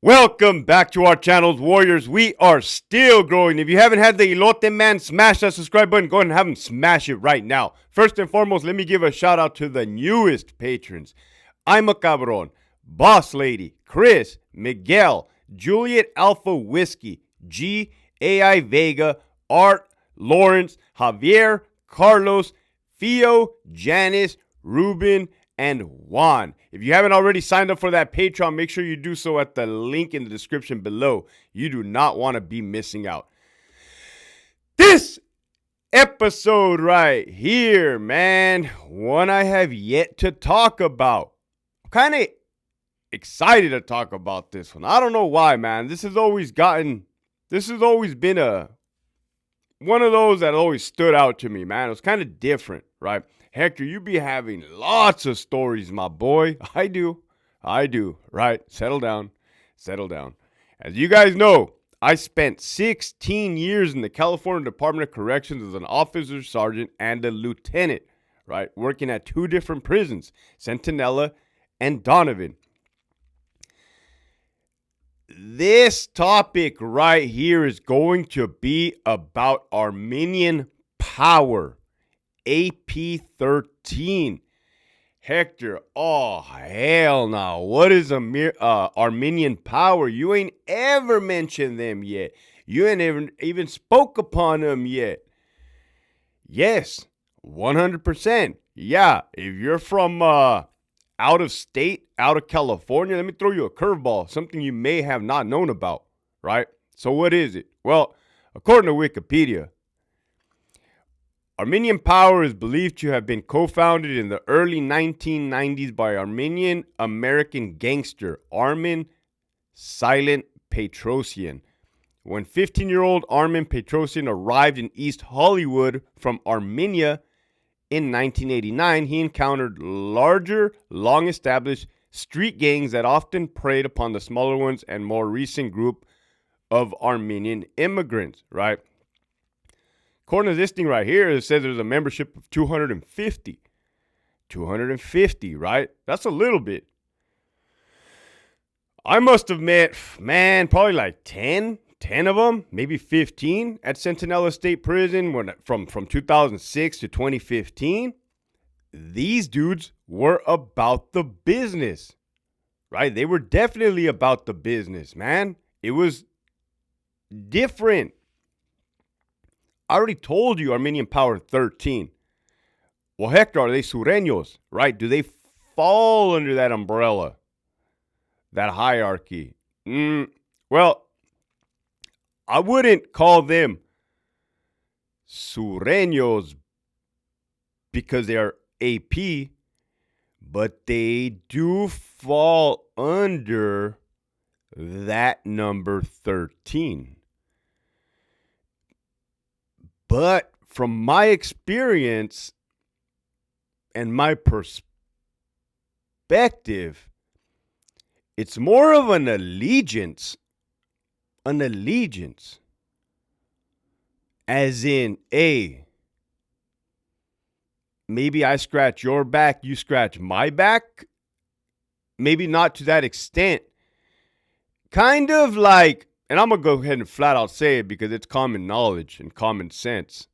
Welcome back to our channels, Warriors. We are still growing. If you haven't had the Elote Man smash that subscribe button, go ahead and have him smash it right now. First and foremost, let me give a shout out to the newest patrons. I'm a Cabron, Boss Lady, Chris, Miguel, Juliet Alpha Whiskey, G, AI Vega, Art, Lawrence, Javier, Carlos, Theo, Janice, Ruben, and Juan. If you haven't already signed up for that Patreon, make sure you do so at the link in the description below. You do not want to be missing out. This episode right here, man, one I have yet to talk about. I'm kind of excited to talk about this one. I don't know why, man. This has always been one of those that always stood out to me, man. It was kind of different, right? Hector, you be having lots of stories, my boy. I do, right? Settle down. As you guys know, I spent 16 years in the California Department of Corrections as an officer, sergeant, and a lieutenant, right? Working at two different prisons, Centinela and Donovan. This topic right here is going to be about Armenian power. AP 13. Hector, oh hell no. What is Armenian power? You ain't ever mentioned them yet. You ain't even spoke upon them yet. Yes, 100%. Yeah, if you're from out of state, out of California, let me throw you a curveball, something you may have not known about, right? So what is it? Well, according to Wikipedia, Armenian power is believed to have been co-founded in the early 1990s by Armenian American gangster Armen Silent Petrosyan. When 15-year-old Armen Petrosyan arrived in East Hollywood from Armenia in 1989, he encountered larger, long-established street gangs that often preyed upon the smaller ones and more recent group of Armenian immigrants, right? According to this thing right here, it says there's a membership of 250. 250, right? That's a little bit. I must have met, man, probably like 10 of them, maybe 15 at Centinela State Prison from 2006 to 2015. These dudes were about the business, right? They were definitely about the business, man. It was different. I already told you Armenian Power 13. Well, Hector, are they Sureños, right? Do they fall under that umbrella, that hierarchy? Well, I wouldn't call them Sureños because they are AP, but they do fall under that number 13. But from my experience and my perspective, it's more of an allegiance. As in, maybe I scratch your back, you scratch my back. Maybe not to that extent. Kind of like, and I'm going to go ahead and flat out say it because it's common knowledge and common sense.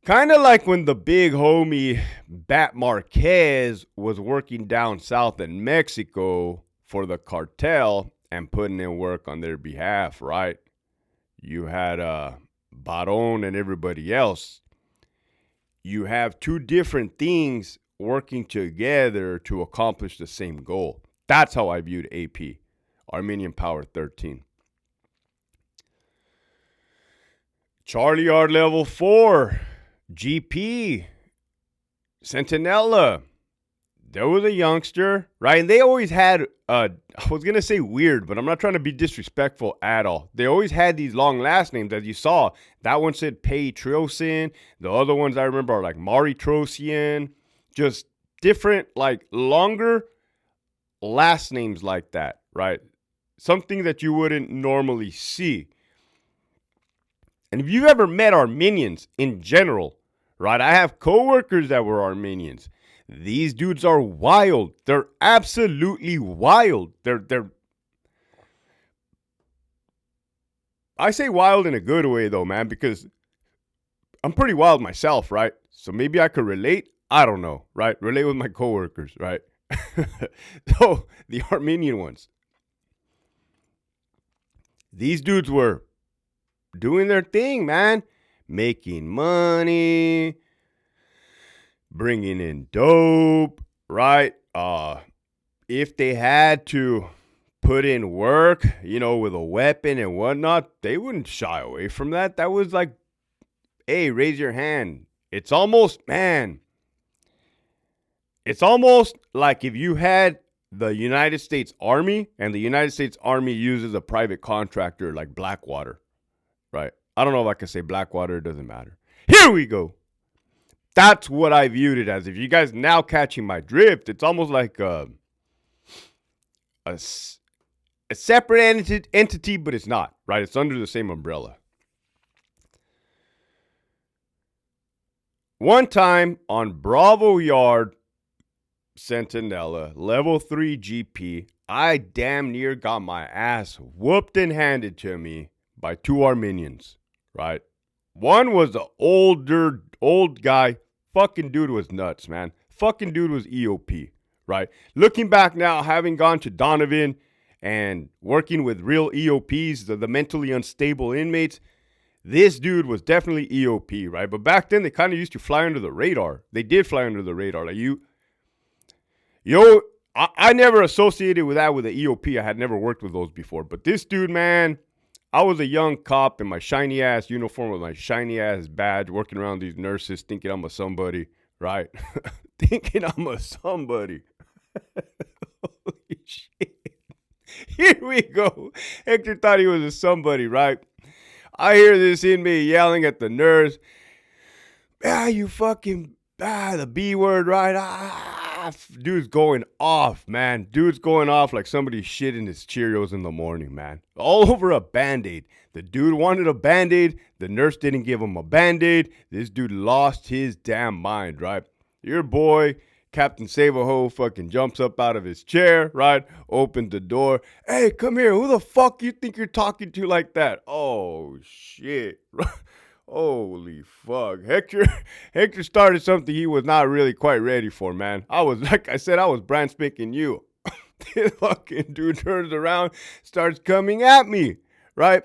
Kind of like when the big homie Bat Marquez was working down south in Mexico for the cartel and putting in work on their behalf, right? You had Baron and everybody else. You have two different things working together to accomplish the same goal. That's how I viewed AP, Armenian Power 13. Charlie R level 4, GP, Centinela. There was a youngster, right? And they always had, I was going to say weird, but I'm not trying to be disrespectful at all. They always had these long last names, as you saw. That one said Petrosyan. The other ones I remember are like Maritrosyan. Just different, like longer last names like that, right? Something that you wouldn't normally see. And if you've ever met Armenians in general, right? I have coworkers that were Armenians. These dudes are wild. They're absolutely wild. They're I say wild in a good way though, man, because I'm pretty wild myself, right? So maybe I could relate. I don't know, right? Relate with my coworkers, right? So the Armenian ones, these dudes were doing their thing, man, making money, bringing in dope, right? If they had to put in work, with a weapon and whatnot, they wouldn't shy away from that. That was like, hey, raise your hand. It's almost like if you had the United States Army and the United States Army uses a private contractor like Blackwater, right? I don't know if I can say Blackwater. It doesn't matter. Here we go. That's what I viewed it as. If you guys now catching my drift, it's almost like a separate entity, but it's not, right? It's under the same umbrella. One time on Bravo Yard, Centinela, level 3 GP, I damn near got my ass whooped and handed to me by two Armenians, right? One was the old guy. Fucking dude was nuts, man. Fucking dude was EOP, right? Looking back now, having gone to Donovan and working with real EOPs, the mentally unstable inmates, this dude was definitely EOP, right? But back then, they kind of used to fly under the radar. They did fly under the radar. Like I never associated with that with the EOP. I had never worked with those before. But this dude, man, I was a young cop in my shiny ass uniform with my shiny ass badge, working around these nurses, thinking I'm a somebody, right? Thinking I'm a somebody. Holy shit. Here we go. Hector thought he was a somebody, right? I hear this inmate yelling at the nurse, you fucking, the B word, right? Dude's going off, man. Dude's going off like somebody shit in his Cheerios in the morning, man. All over a Band-Aid. The dude wanted a Band-Aid. The nurse didn't give him a Band-Aid. This dude lost his damn mind, right? Your boy, Captain Save-A-Ho, fucking jumps up out of his chair, right? Opens the door. Hey, come here. Who the fuck you think you're talking to like that? Oh, shit. Holy fuck. Hector started something he was not really quite ready for, man. I was brand spanking new. This fucking dude turns around, starts coming at me, right?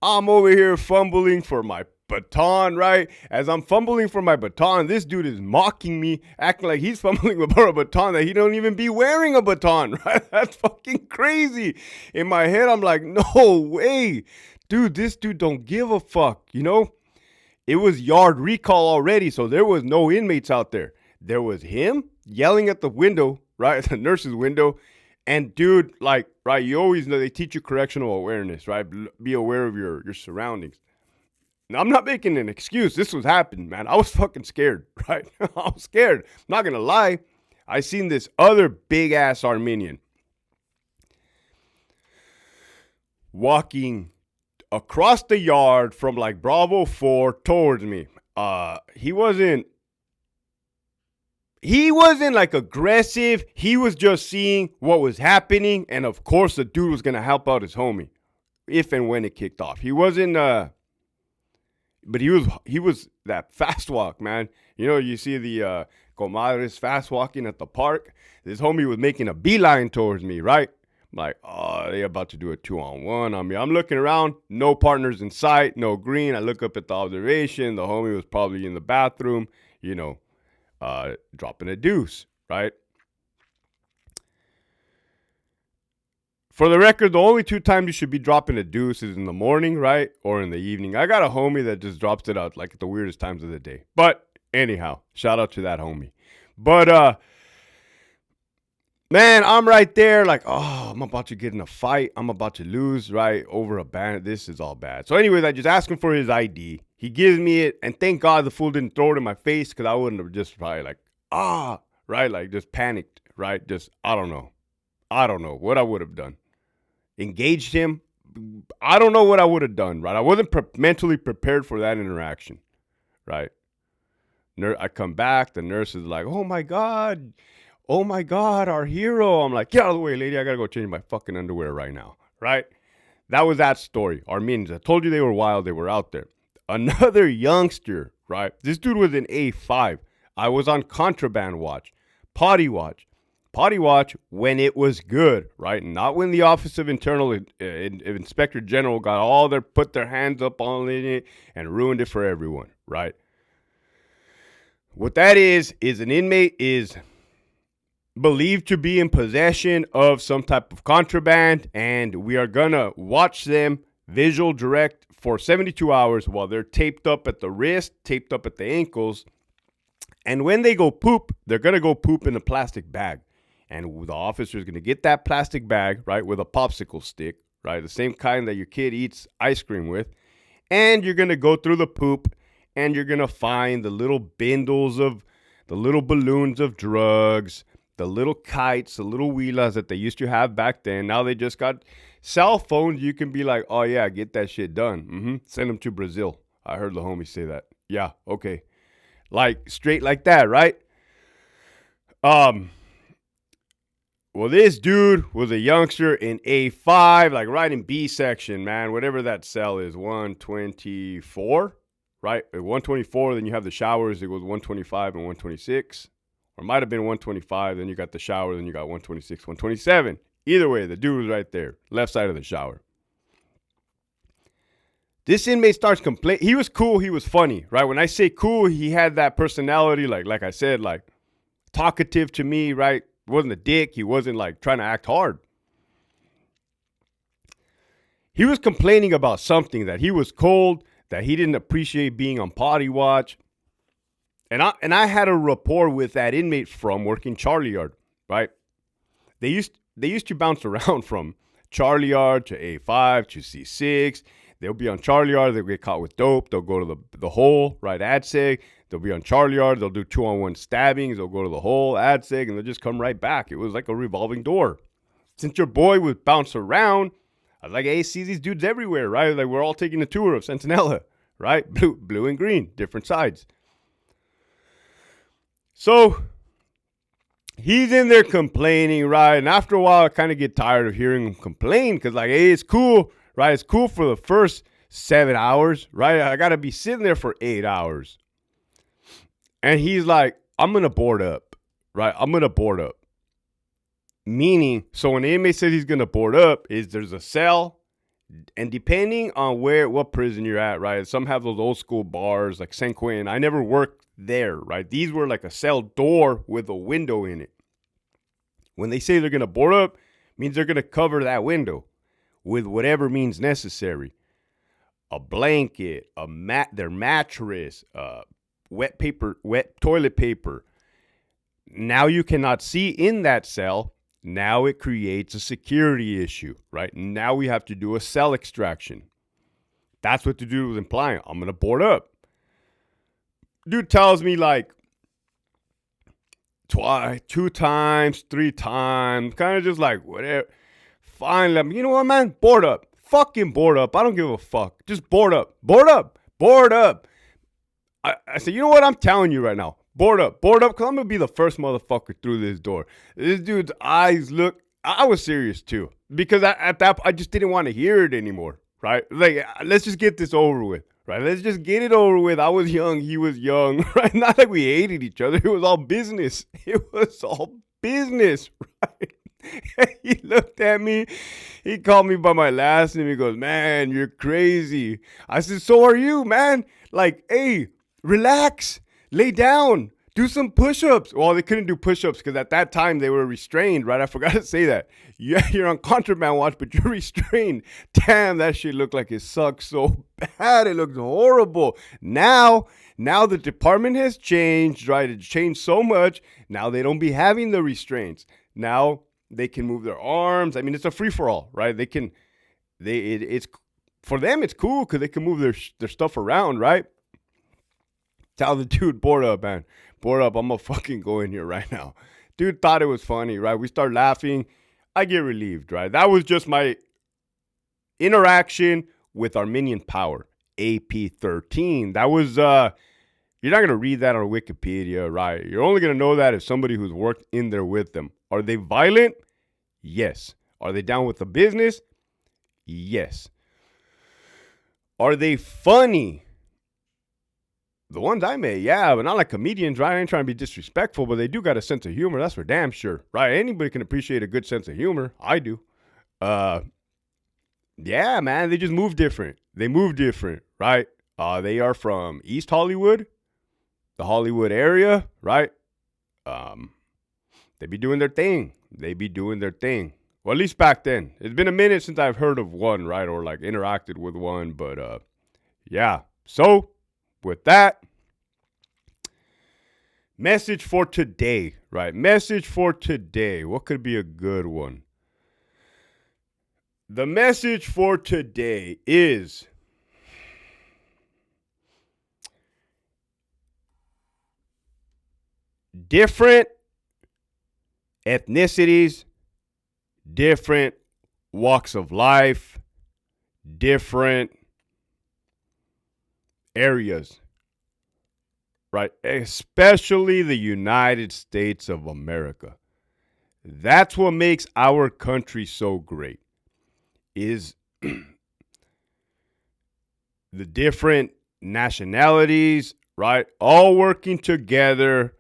I'm over here fumbling for my baton, right? As I'm fumbling for my baton, this dude is mocking me, acting like he's fumbling for a baton that he don't even be wearing a baton, right? That's fucking crazy. In my head, I'm like, no way. Dude, this dude don't give a fuck, It was yard recall already, so there was no inmates out there. There was him yelling at the window, right, at the nurse's window. And dude, like, right, you always know they teach you correctional awareness, right? Be aware of your surroundings. Now, I'm not making an excuse. This was happening, man. I was fucking scared, right? I was scared. I'm not going to lie. I seen this other big-ass Armenian walking across the yard from like Bravo 4 towards me. He wasn't like aggressive. He was just seeing what was happening. And of course, the dude was going to help out his homie if and when it kicked off. He wasn't, but he was that fast walk, man. You see the comadres fast walking at the park. This homie was making a beeline towards me, right? I'm like, oh, they about to do a 2-on-1 on me. I'm looking around, no partners in sight, no green. I look up at the observation. The homie was probably in the bathroom, dropping a deuce, right? For the record, the only two times you should be dropping a deuce is in the morning, right? Or in the evening. I got a homie that just drops it out like at the weirdest times of the day. But anyhow, shout out to that homie. But, man, I'm right there like, oh, I'm about to get in a fight. I'm about to lose, right, over a band. This is all bad. So anyways, I just asked him for his ID. He gives me it, and thank God the fool didn't throw it in my face because I wouldn't have just probably like, right, like just panicked, right? Just, I don't know what I would have done. Engaged him. I don't know what I would have done, right? I wasn't mentally prepared for that interaction, right? I come back. The nurse is like, oh my God, our hero. I'm like, get out of the way, lady. I got to go change my fucking underwear right now, right? that was that story. Armenians. I told you they were wild. They were out there. Another youngster, right? This dude was in A5. I was on contraband watch, potty watch. Potty watch when it was good, right? Not when the Office of Internal Inspector General put their hands up on it and ruined it for everyone, right? What that is an inmate is believed to be in possession of some type of contraband, and we are gonna watch them visual direct for 72 hours while they're taped up at the wrist, taped up at the ankles, and when they go poop, they're gonna go poop in a plastic bag. And the officer is going to get that plastic bag, right, with a popsicle stick, right, the same kind that your kid eats ice cream with. And you're going to go through the poop and you're going to find the little bindles of, the little balloons of drugs, the little kites, the little wheelas that they used to have back then. Now they just got cell phones. You can be like, oh, yeah, get that shit done. Send them to Brazil. I heard the homie say that. Yeah, okay. Like, straight like that, right? Well, this dude was a youngster in A5, like right in B section, man. Whatever that cell is, 124, right? 124, then you have the showers. It goes 125 and 126. Or it might have been 125, then you got the shower, then you got 126, 127. Either way, the dude was right there, left side of the shower. This inmate starts complaining. He was cool. He was funny, right? When I say cool, he had that personality, like I said, like talkative to me, right? He wasn't a dick. He wasn't like trying to act hard. He was complaining about something, that he was cold, that he didn't appreciate being on potty watch. And I had a rapport with that inmate from working Charlie Yard, right? They used to bounce around from Charlie Yard to A5 to C6. They'll be on Charlie Yard. They'll get caught with dope. They'll go to the hole, right? AdSeg. They'll be on Charlie Yard. They'll do 2-on-1 stabbings. They'll go to the hole, AdSeg, and they'll just come right back. It was like a revolving door. Since your boy would bounce around, I was like, hey, see these dudes everywhere, right? Like, we're all taking a tour of Centinela, right? Blue and green, different sides. So he's in there complaining, right? And after a while, I kind of get tired of hearing him complain because, like, hey, it's cool, right? It's cool for the first 7 hours, right? I got to be sitting there for 8 hours. And he's like, I'm going to board up, right? I'm going to board up. Meaning, so when the inmate says he's going to board up, there's a cell. And depending on what prison you're at, right? Some have those old school bars like San Quentin. I never worked there, right? These were like a cell door with a window in it. When they say they're going to board up, means they're going to cover that window with whatever means necessary. A blanket, their mattress, wet toilet paper. Now you cannot see in that cell. Now it creates a security issue, right? Now we have to do a cell extraction. That's what the dude was implying. I'm going to board up. Dude tells me like twice, 2 times, 3 times, kind of just like whatever. Fine, you know what, man? Board up. Fucking board up. I don't give a fuck. Just board up. Board up. Board up. I said, you know what? I'm telling you right now. Board up, because I'm going to be the first motherfucker through this door. This dude's eyes look, I was serious too. Because at that I just didn't want to hear it anymore, right? Like, let's just get this over with, right? Let's just get it over with. I was young, he was young, right? Not like we hated each other. It was all business. It was all business, right? He looked at me. He called me by my last name. He goes, man, you're crazy. I said, so are you, man. Like, hey, relax. Lay down. Do some push-ups. Well, they couldn't do push-ups because at that time they were restrained, right? I forgot to say that. Yeah, you're on contraband watch, but you're restrained. Damn, that shit looked like it sucked so bad. It looked horrible. Now the department has changed, right? It's changed so much. Now they don't be having the restraints. Now they can move their arms. I mean, it's a free-for-all, right? It's for them, it's cool because they can move their stuff around, right? Tell the dude, board up, man. Board up. I'm going to fucking go in here right now. Dude thought it was funny, right? We start laughing. I get relieved, right? That was just my interaction with Armenian Power, AP13. That was, you're not going to read that on Wikipedia, right? You're only going to know that as somebody who's worked in there with them. Are they violent? Yes. Are they down with the business? Yes. Are they funny? The ones I made, yeah, but not like comedians, right? I ain't trying to be disrespectful, but they do got a sense of humor. That's for damn sure, right? Anybody can appreciate a good sense of humor. I do. Yeah, man, they just move different. They move different, right? They are from East Hollywood, the Hollywood area, right? They be doing their thing. They be doing their thing. Well, at least back then. It's been a minute since I've heard of one, right? Or like interacted with one, but yeah. So, with that, message for today, right? Message for today. What could be a good one? The message for today is different ethnicities, different walks of life, different areas, right? Especially the United States of America. That's what makes our country so great, is the different nationalities, right? All working together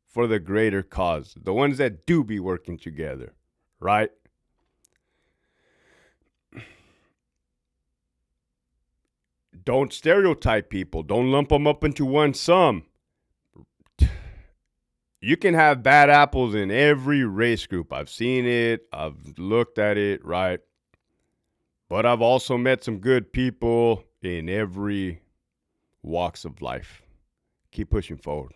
for the greater cause. The ones that do be working together, right? Don't stereotype people. Don't lump them up into one sum. You can have bad apples in every race group. I've seen it. I've looked at it, right? But I've also met some good people in every walks of life. Keep pushing forward.